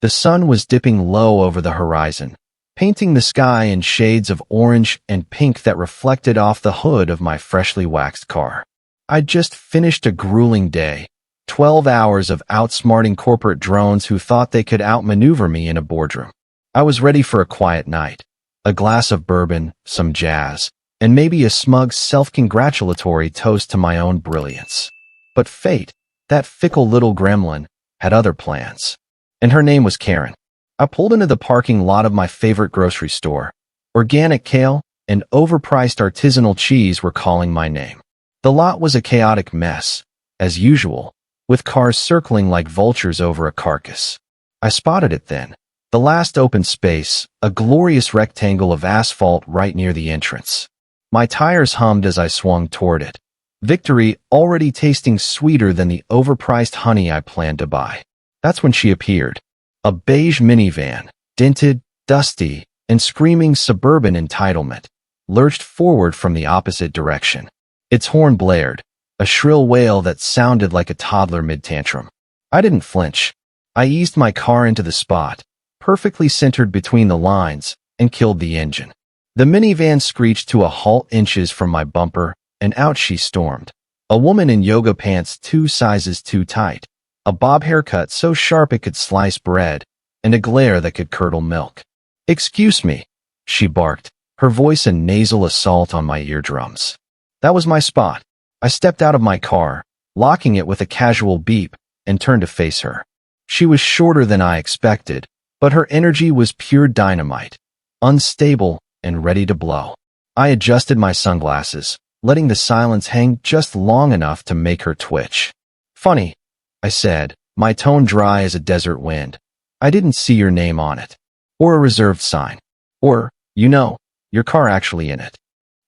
The sun was dipping low over the horizon, painting the sky in shades of orange and pink that reflected off the hood of my freshly waxed car. I'd just finished a grueling day, 12 hours of outsmarting corporate drones who thought they could outmaneuver me in a boardroom. I was ready for a quiet night, a glass of bourbon, some jazz, and maybe a smug self-congratulatory toast to my own brilliance. But fate, that fickle little gremlin, had other plans. And her name was Karen. I pulled into the parking lot of my favorite grocery store. Organic kale and overpriced artisanal cheese were calling my name. The lot was a chaotic mess, as usual, with cars circling like vultures over a carcass. I spotted it then. The last open space, a glorious rectangle of asphalt right near the entrance. My tires hummed as I swung toward it. Victory already tasting sweeter than the overpriced honey I planned to buy. That's when she appeared. A beige minivan, dented, dusty, and screaming suburban entitlement, lurched forward from the opposite direction. Its horn blared, a shrill wail that sounded like a toddler mid-tantrum. I didn't flinch. I eased my car into the spot, perfectly centered between the lines, and killed the engine. The minivan screeched to a halt inches from my bumper, and out she stormed. A woman in yoga pants 2 sizes too tight, a bob haircut so sharp it could slice bread, and a glare that could curdle milk. "Excuse me," she barked, her voice a nasal assault on my eardrums. That was my spot. I stepped out of my car, locking it with a casual beep, and turned to face her. She was shorter than I expected, but her energy was pure dynamite, unstable and ready to blow. I adjusted my sunglasses, letting the silence hang just long enough to make her twitch. "Funny," I said, my tone dry as a desert wind. "I didn't see your name on it. Or a reserved sign. Or, your car actually in it."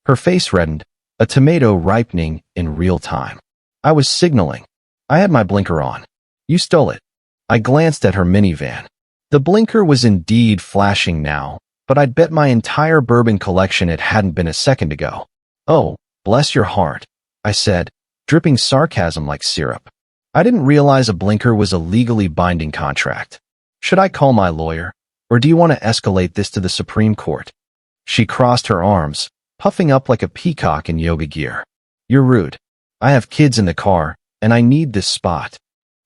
Her face reddened, a tomato ripening in real time. I was signaling. I had my blinker on. "You stole it." I glanced at her minivan. The blinker was indeed flashing now, but I'd bet my entire bourbon collection it hadn't been a second ago. "Oh, bless your heart," I said, dripping sarcasm like syrup. I didn't realize a blinker was a legally binding contract. "Should I call my lawyer, or do you want to escalate this to the Supreme Court?" She crossed her arms, puffing up like a peacock in yoga gear. "You're rude. I have kids in the car, and I need this spot."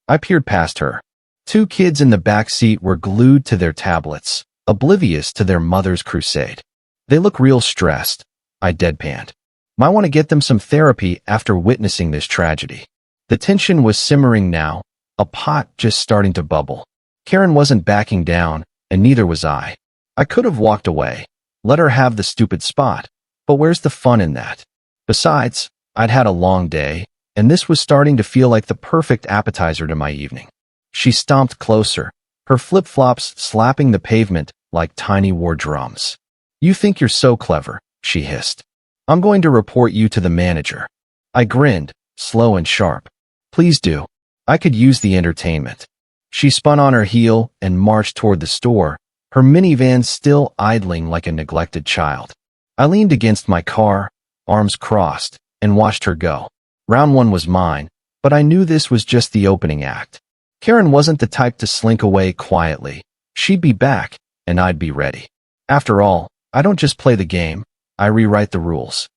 I peered past her. 2 kids in the back seat were glued to their tablets, oblivious to their mother's crusade. "They look real stressed," I deadpanned. "Might want to get them some therapy after witnessing this tragedy." The tension was simmering now, a pot just starting to bubble. Karen wasn't backing down, and neither was I. I could have walked away, let her have the stupid spot, but where's the fun in that? Besides, I'd had a long day, and this was starting to feel like the perfect appetizer to my evening. She stomped closer, her flip-flops slapping the pavement like tiny war drums. "You think you're so clever," she hissed. "I'm going to report you to the manager." I grinned, slow and sharp. "Please do. I could use the entertainment." She spun on her heel and marched toward the store, her minivan still idling like a neglected child. I leaned against my car, arms crossed, and watched her go. Round 1 was mine, but I knew this was just the opening act. Karen wasn't the type to slink away quietly. She'd be back, and I'd be ready. After all, I don't just play the game, I rewrite the rules.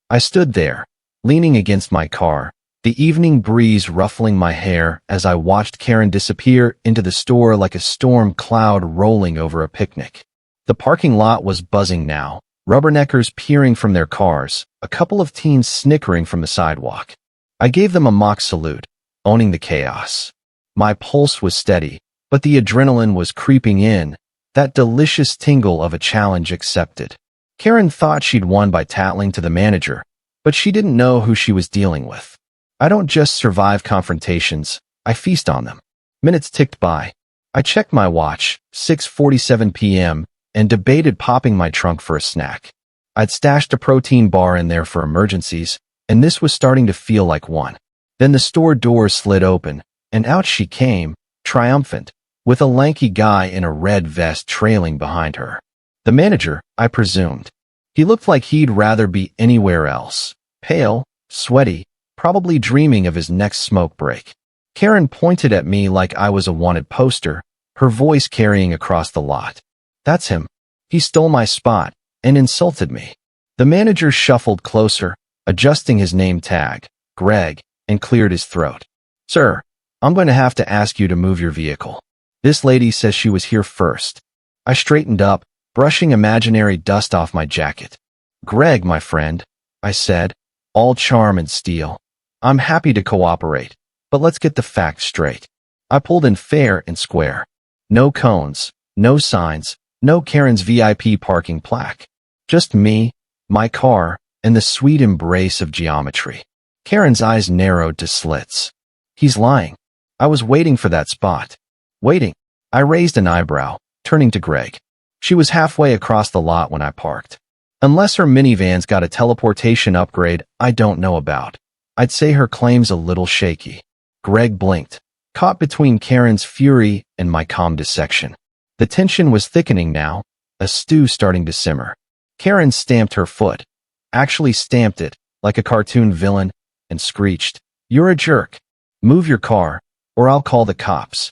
I stood there, leaning against my car, the evening breeze ruffling my hair as I watched Karen disappear into the store like a storm cloud rolling over a picnic. The parking lot was buzzing now, rubberneckers peering from their cars, a couple of teens snickering from the sidewalk. I gave them a mock salute, owning the chaos. My pulse was steady, but the adrenaline was creeping in, that delicious tingle of a challenge accepted. Karen thought she'd won by tattling to the manager, but she didn't know who she was dealing with. I don't just survive confrontations, I feast on them. Minutes ticked by. I checked my watch, 6:47 p.m., and debated popping my trunk for a snack. I'd stashed a protein bar in there for emergencies, and this was starting to feel like one. Then the store door slid open, and out she came, triumphant, with a lanky guy in a red vest trailing behind her. The manager, I presumed. He looked like he'd rather be anywhere else. Pale, sweaty, probably dreaming of his next smoke break. Karen pointed at me like I was a wanted poster, her voice carrying across the lot. That's him. He stole my spot and insulted me. The manager shuffled closer, adjusting his name tag, Greg, and cleared his throat. Sir, I'm going to have to ask you to move your vehicle. This lady says she was here first. I straightened up, brushing imaginary dust off my jacket. Greg, my friend, I said, all charm and steel. I'm happy to cooperate, but let's get the facts straight. I pulled in fair and square. No cones, no signs, no Karen's VIP parking plaque. Just me, my car, and the sweet embrace of geometry. Karen's eyes narrowed to slits. He's lying. I was waiting for that spot. Waiting. I raised an eyebrow, turning to Greg. She was halfway across the lot when I parked. Unless her minivan's got a teleportation upgrade I don't know about, I'd say her claim's a little shaky. Greg blinked, caught between Karen's fury and my calm dissection. The tension was thickening now, a stew starting to simmer. Karen stamped her foot, actually stamped it, like a cartoon villain, and screeched, "You're a jerk. Move your car, or I'll call the cops."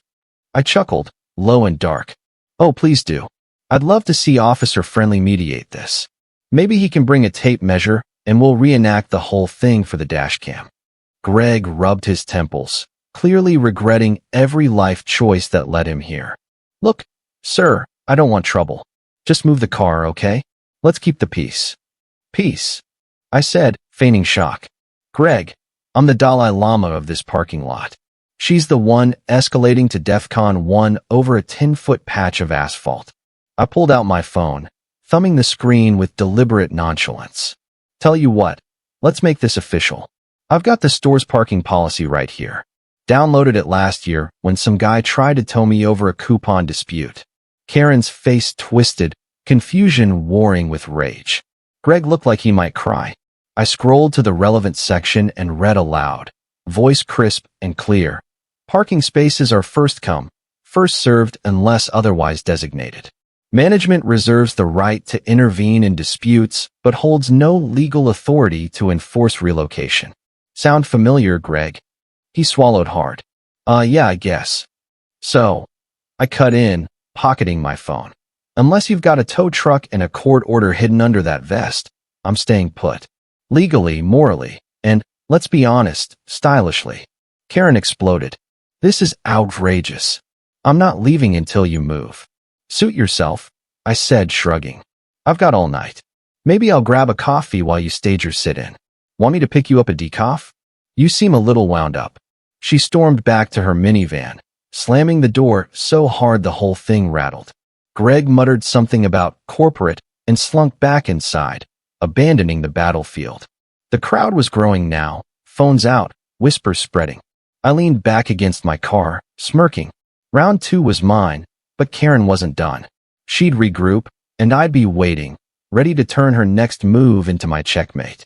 I chuckled, low and dark. Oh, please do. I'd love to see Officer Friendly mediate this. Maybe he can bring a tape measure, and we'll reenact the whole thing for the dashcam. Greg rubbed his temples, clearly regretting every life choice that led him here. Look, sir, I don't want trouble. Just move the car, okay? Let's keep the peace. Peace, I said, feigning shock. Greg, I'm the Dalai Lama of this parking lot. She's the one escalating to DEFCON 1 over a 10-foot patch of asphalt. I pulled out my phone, thumbing the screen with deliberate nonchalance. Tell you what, let's make this official. I've got the store's parking policy right here. Downloaded it last year when some guy tried to tow me over a coupon dispute. Karen's face twisted, confusion warring with rage. Greg looked like he might cry. I scrolled to the relevant section and read aloud, voice crisp and clear. Parking spaces are first come, first served unless otherwise designated. Management reserves the right to intervene in disputes, but holds no legal authority to enforce relocation. Sound familiar, Greg? He swallowed hard. Yeah, I guess. So, I cut in, pocketing my phone. Unless you've got a tow truck and a court order hidden under that vest, I'm staying put. Legally, morally, and, let's be honest, stylishly. Karen exploded. This is outrageous. I'm not leaving until you move. Suit yourself, I said, shrugging. I've got all night. Maybe I'll grab a coffee while you stage your sit-in. Want me to pick you up a decaf? You seem a little wound up. She stormed back to her minivan, slamming the door so hard the whole thing rattled. Greg muttered something about corporate and slunk back inside, abandoning the battlefield. The crowd was growing now, phones out, whispers spreading. I leaned back against my car, smirking. Round 2 was mine, but Karen wasn't done. She'd regroup, and I'd be waiting, ready to turn her next move into my checkmate.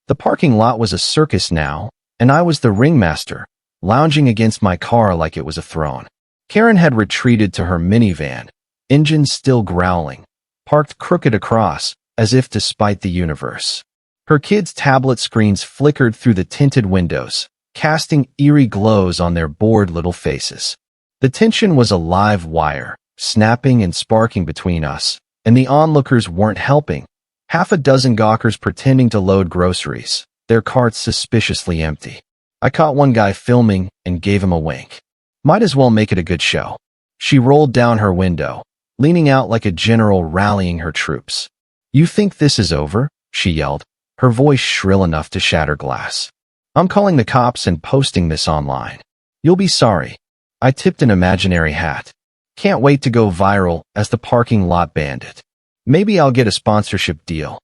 The parking lot was a circus now, and I was the ringmaster, lounging against my car like it was a throne. Karen had retreated to her minivan, engine still growling, parked crooked across, as if to spite the universe. Her kids' tablet screens flickered through the tinted windows, casting eerie glows on their bored little faces. The tension was a live wire, snapping and sparking between us, and the onlookers weren't helping. Half a dozen gawkers pretending to load groceries, their carts suspiciously empty. I caught one guy filming and gave him a wink. Might as well make it a good show. She rolled down her window, leaning out like a general rallying her troops. You think this is over? She yelled, her voice shrill enough to shatter glass. I'm calling the cops and posting this online. You'll be sorry. I tipped an imaginary hat. Can't wait to go viral as the parking lot bandit. Maybe I'll get a sponsorship deal.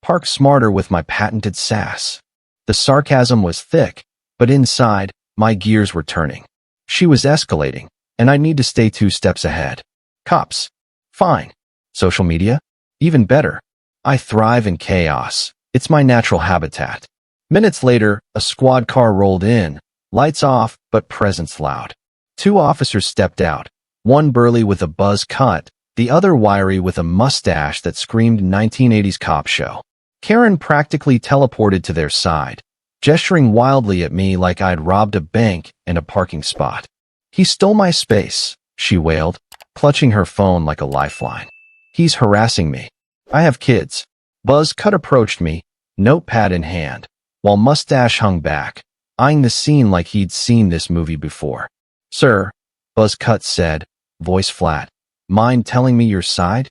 Park smarter with my patented sass. The sarcasm was thick, but inside, my gears were turning. She was escalating, and I need to stay 2 steps ahead. Cops. Fine. Social media? Even better. I thrive in chaos. It's my natural habitat. Minutes later, a squad car rolled in, lights off, but presence loud. 2 officers stepped out, one burly with a buzz cut, the other wiry with a mustache that screamed 1980s cop show. Karen practically teleported to their side, gesturing wildly at me like I'd robbed a bank and a parking spot. He stole my space, she wailed, clutching her phone like a lifeline. He's harassing me. I have kids. Buzz Cut approached me, notepad in hand, while mustache hung back, eyeing the scene like he'd seen this movie before. Sir, Buzz Cut said, voice flat, mind telling me your side?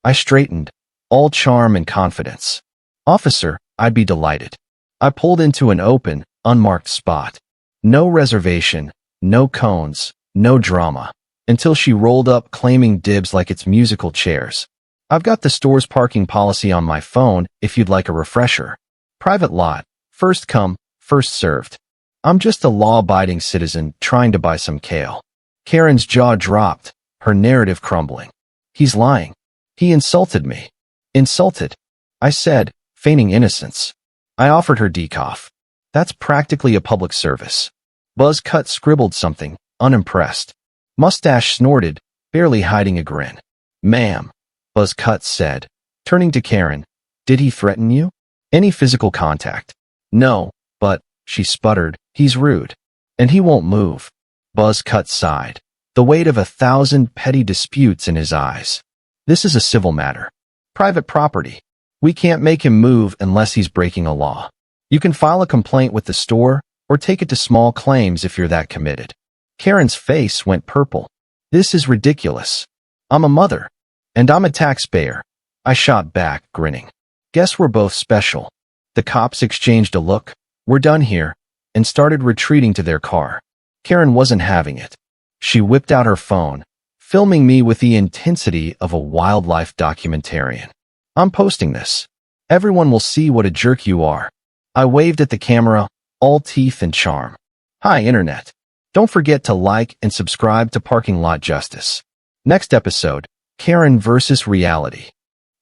I straightened, all charm and confidence. Officer, I'd be delighted. I pulled into an open, unmarked spot. No reservation, no cones, no drama, until she rolled up claiming dibs like it's musical chairs. I've got the store's parking policy on my phone if you'd like a refresher. Private lot, first come, first served. I'm just a law-abiding citizen trying to buy some kale. Karen's jaw dropped, her narrative crumbling. He's lying. He insulted me. Insulted, I said, feigning innocence. I offered her decaf. That's practically a public service. Buzz Cut scribbled something, unimpressed. Mustache snorted, barely hiding a grin. Ma'am, Buzz Cut said, turning to Karen, did he threaten you? Any physical contact? No, but, she sputtered, he's rude. And he won't move. Buzz Cut sighed, the weight of 1,000 petty disputes in his eyes. This is a civil matter. Private property. We can't make him move unless he's breaking a law. You can file a complaint with the store or take it to small claims if you're that committed. Karen's face went purple. This is ridiculous. I'm a mother. And I'm a taxpayer. I shot back, grinning. Guess we're both special. The cops exchanged a look, we're done here, and started retreating to their car. Karen wasn't having it. She whipped out her phone, filming me with the intensity of a wildlife documentarian. I'm posting this. Everyone will see what a jerk you are. I waved at the camera, all teeth and charm. Hi, Internet. Don't forget to like and subscribe to Parking Lot Justice. Next episode, Karen versus reality.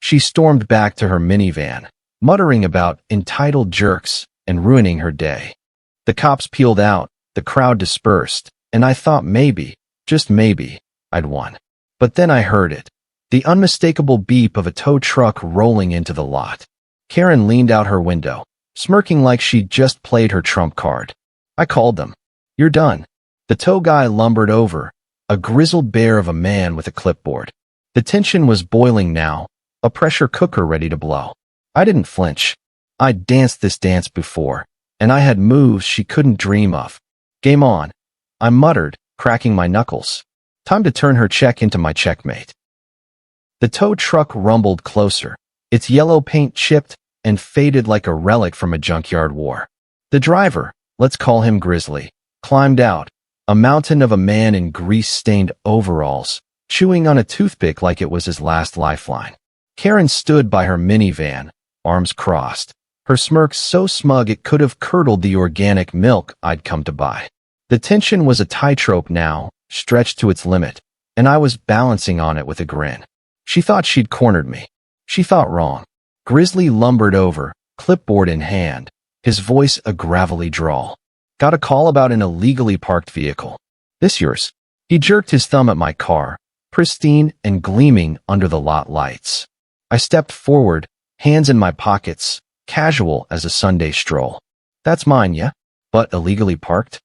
She stormed back to her minivan, muttering about entitled jerks and ruining her day. The cops peeled out, the crowd dispersed, and I thought maybe, just maybe, I'd won. But then I heard it. The unmistakable beep of a tow truck rolling into the lot. Karen leaned out her window, smirking like she'd just played her trump card. I called them. You're done. The tow guy lumbered over, a grizzled bear of a man with a clipboard. The tension was boiling now, a pressure cooker ready to blow. I didn't flinch. I'd danced this dance before, and I had moves she couldn't dream of. Game on. I muttered, cracking my knuckles. Time to turn her check into my checkmate. The tow truck rumbled closer, its yellow paint chipped and faded like a relic from a junkyard war. The driver, let's call him Grizzly, climbed out, a mountain of a man in grease-stained overalls, chewing on a toothpick like it was his last lifeline. Karen stood by her minivan, arms crossed, her smirk so smug it could have curdled the organic milk I'd come to buy. The tension was a tightrope now, stretched to its limit, and I was balancing on it with a grin. She thought she'd cornered me. She thought wrong. Grizzly lumbered over, clipboard in hand, his voice a gravelly drawl. Got a call about an illegally parked vehicle. This yours? He jerked his thumb at my car, pristine and gleaming under the lot lights. I stepped forward, hands in my pockets, casual as a Sunday stroll. That's mine, yeah? But illegally parked?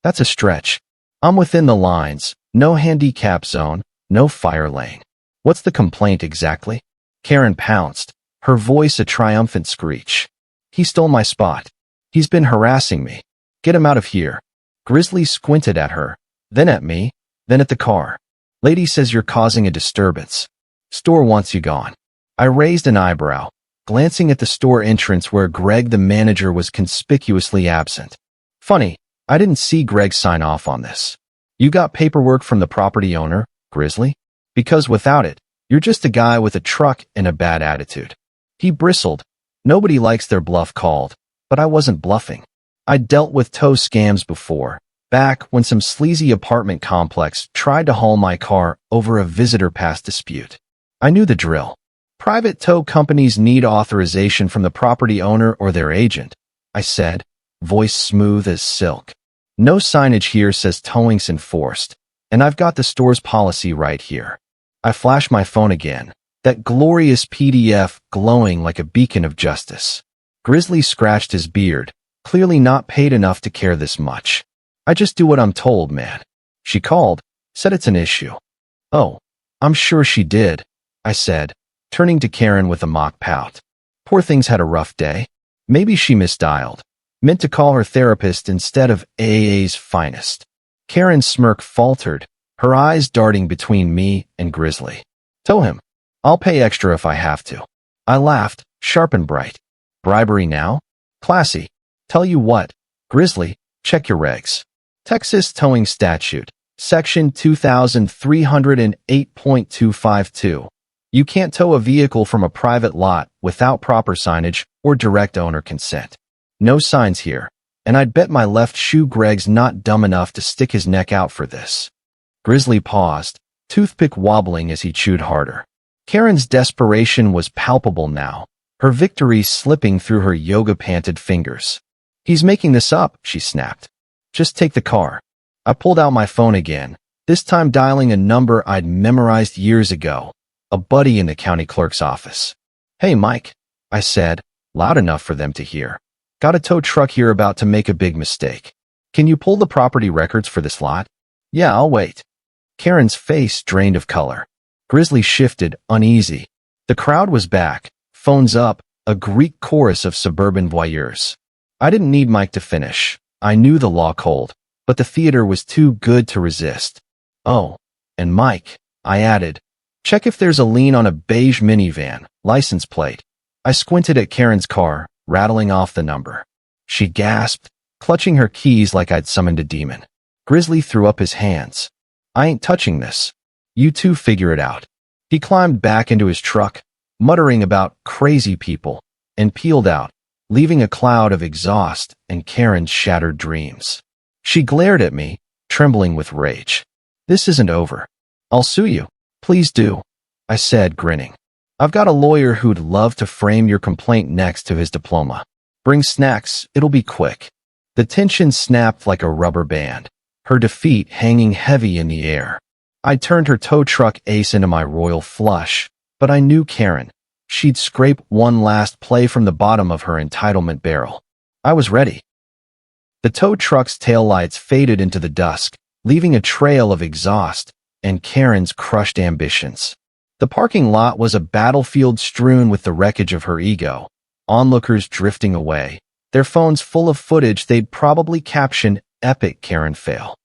That's a stretch. I'm within the lines, no handicap zone, no fire lane. What's the complaint exactly? Karen pounced, her voice a triumphant screech. He stole my spot. He's been harassing me. Get him out of here. Grizzly squinted at her, then at me, then at the car. Lady says you're causing a disturbance. Store wants you gone. I raised an eyebrow, glancing at the store entrance where Greg the manager was conspicuously absent. Funny, I didn't see Greg sign off on this. You got paperwork from the property owner, Grizzly? Because without it, you're just a guy with a truck and a bad attitude. He bristled. Nobody likes their bluff called, but I wasn't bluffing. I'd dealt with tow scams before, back when some sleazy apartment complex tried to haul my car over a visitor pass dispute. I knew the drill. Private tow companies need authorization from the property owner or their agent, I said, voice smooth as silk. No signage here says towing's enforced, and I've got the store's policy right here. I flashed my phone again, that glorious PDF glowing like a beacon of justice. Grizzly scratched his beard, clearly not paid enough to care this much. I just do what I'm told, man. She called, Said it's an issue. Oh, I'm sure she did, I said, turning to Karen with a mock pout. Poor thing's had a rough day. Maybe she misdialed. Meant to call her therapist instead of AA's finest. Karen's smirk faltered, her eyes darting between me and Grizzly. Tow him. I'll pay extra if I have to. I laughed, sharp and bright. Bribery now? Classy. Tell you what, Grizzly, check your regs. Texas Towing Statute, Section 2308.252. You can't tow a vehicle from a private lot without proper signage or direct owner consent. No signs here, and I'd bet my left shoe Greg's not dumb enough to stick his neck out for this. Grizzly paused, toothpick wobbling as he chewed harder. Karen's desperation was palpable now, her victory slipping through her yoga-panted fingers. He's making this up, she snapped. Just take the car. I pulled out my phone again, this time dialing a number I'd memorized years ago, a buddy in the county clerk's office. Hey, Mike, I said, loud enough for them to hear. Got a tow truck here about to make a big mistake. Can you pull the property records for this lot? Yeah, I'll wait. Karen's face drained of color. Grizzly shifted, uneasy. The crowd was back, phones up, a Greek chorus of suburban voyeurs. I didn't need Mike to finish. I knew the law cold, but the theater was too good to resist. Oh, and Mike, I added, check if there's a lien on a beige minivan, license plate. I squinted at Karen's car, rattling off the number. She gasped, clutching her keys like I'd summoned a demon. Grizzly threw up his hands. I ain't touching this. You two figure it out. He climbed back into his truck, muttering about crazy people, and peeled out, leaving a cloud of exhaust and Karen's shattered dreams. She glared at me, trembling with rage. This isn't over. I'll sue you. Please do, I said, grinning. I've got a lawyer who'd love to frame your complaint next to his diploma. Bring snacks, it'll be quick. The tension snapped like a rubber band, her defeat hanging heavy in the air. I turned her tow truck ace into my royal flush, but I knew Karen. She'd scrape one last play from the bottom of her entitlement barrel. I was ready. The tow truck's taillights faded into the dusk, leaving a trail of exhaust and Karen's crushed ambitions. The parking lot was a battlefield strewn with the wreckage of her ego, onlookers drifting away, their phones full of footage they'd probably caption "Epic Karen Fail."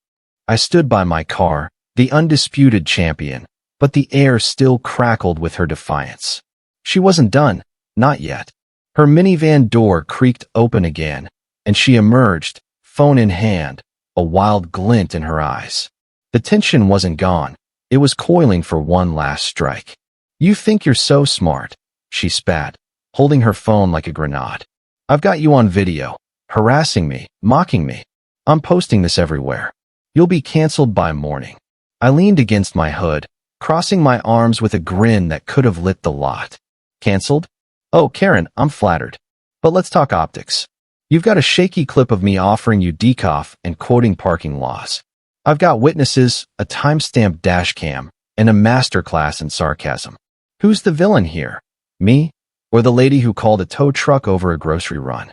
I stood by my car, the undisputed champion, but the air still crackled with her defiance. She wasn't done, not yet. Her minivan door creaked open again, and she emerged, phone in hand, a wild glint in her eyes. The tension wasn't gone. It was coiling for one last strike. You think you're so smart, she spat, holding her phone like a grenade. I've got you on video, harassing me, mocking me. I'm posting this everywhere. You'll be canceled by morning. I leaned against my hood, crossing my arms with a grin that could have lit the lot. Canceled? Oh, Karen, I'm flattered. But let's talk optics. You've got a shaky clip of me offering you decaf and quoting parking laws. I've got witnesses, a time-stamped dashcam, and a masterclass in sarcasm. Who's the villain here? Me? Or the lady who called a tow truck over a grocery run?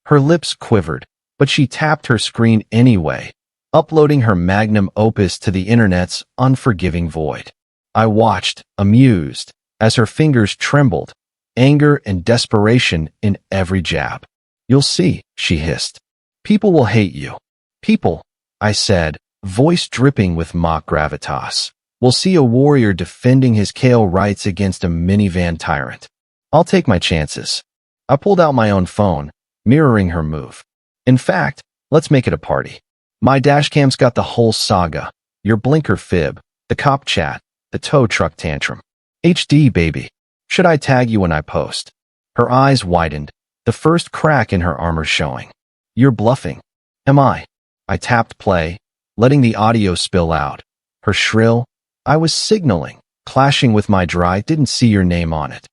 Her lips quivered, but she tapped her screen anyway, uploading her magnum opus to the internet's unforgiving void. I watched, amused, as her fingers trembled, anger and desperation in every jab. You'll see, she hissed. People will hate you. People, I said, voice dripping with mock gravitas, will see a warrior defending his kale rights against a minivan tyrant. I'll take my chances. I pulled out my own phone, mirroring her move. In fact, let's make it a party. My dashcam's got the whole saga, your blinker fib, the cop chat, the tow truck tantrum. HD, baby. Should I tag you when I post? Her eyes widened, the first crack in her armor showing. You're bluffing. Am I? I tapped play, letting the audio spill out. Her shrill, I was signaling, clashing with my dry, didn't see your name on it.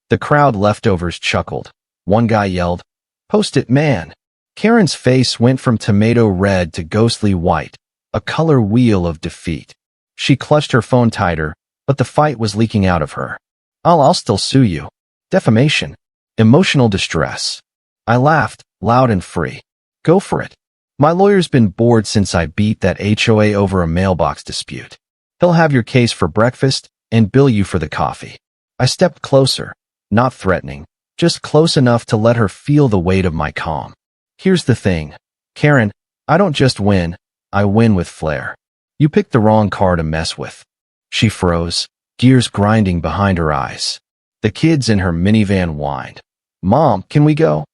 The crowd leftovers chuckled. One guy yelled, "Post it, man." Karen's face went from tomato red to ghostly white, a color wheel of defeat. She clutched her phone tighter, but the fight was leaking out of her. I'll still sue you. Defamation. Emotional distress. I laughed, loud and free. Go for it. My lawyer's been bored since I beat that HOA over a mailbox dispute. He'll have your case for breakfast and bill you for the coffee. I stepped closer, not threatening, just close enough to let her feel the weight of my calm. Here's the thing, Karen, I don't just win, I win with flair. You picked the wrong car to mess with. She froze, gears grinding behind her eyes. The kids in her minivan whined. Mom, can we go?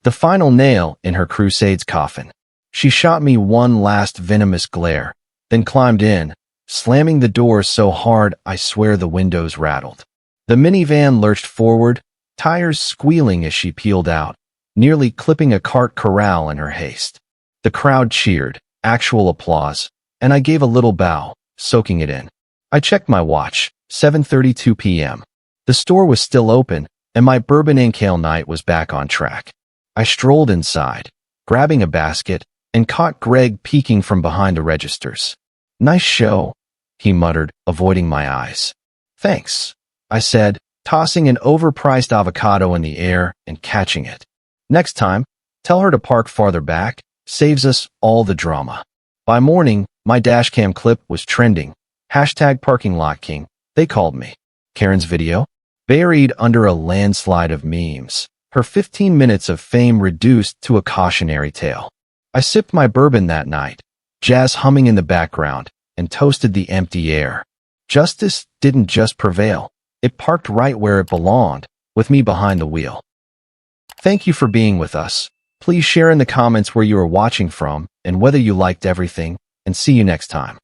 The final nail in her crusade's coffin. She shot me one last venomous glare, then climbed in, slamming the doors so hard I swear the windows rattled. The minivan lurched forward, tires squealing as she peeled out, nearly clipping a cart corral in her haste. The crowd cheered, actual applause, and I gave a little bow, soaking it in. I checked my watch, 7:32 p.m. The store was still open, and my bourbon and kale night was back on track. I strolled inside, grabbing a basket, and caught Greg peeking from behind the registers. Nice show, he muttered, avoiding my eyes. Thanks, I said, tossing an overpriced avocado in the air and catching it. Next time, tell her to park farther back, saves us all the drama. By morning, my dashcam clip was trending. #ParkingLotKing, they called me. Karen's video? Buried under a landslide of memes. Her 15 minutes of fame reduced to a cautionary tale. I sipped my bourbon that night, jazz humming in the background, and toasted the empty air. Justice didn't just prevail. It parked right where it belonged, with me behind the wheel. Thank you for being with us. Please share in the comments where you are watching from and whether you liked everything, and see you next time.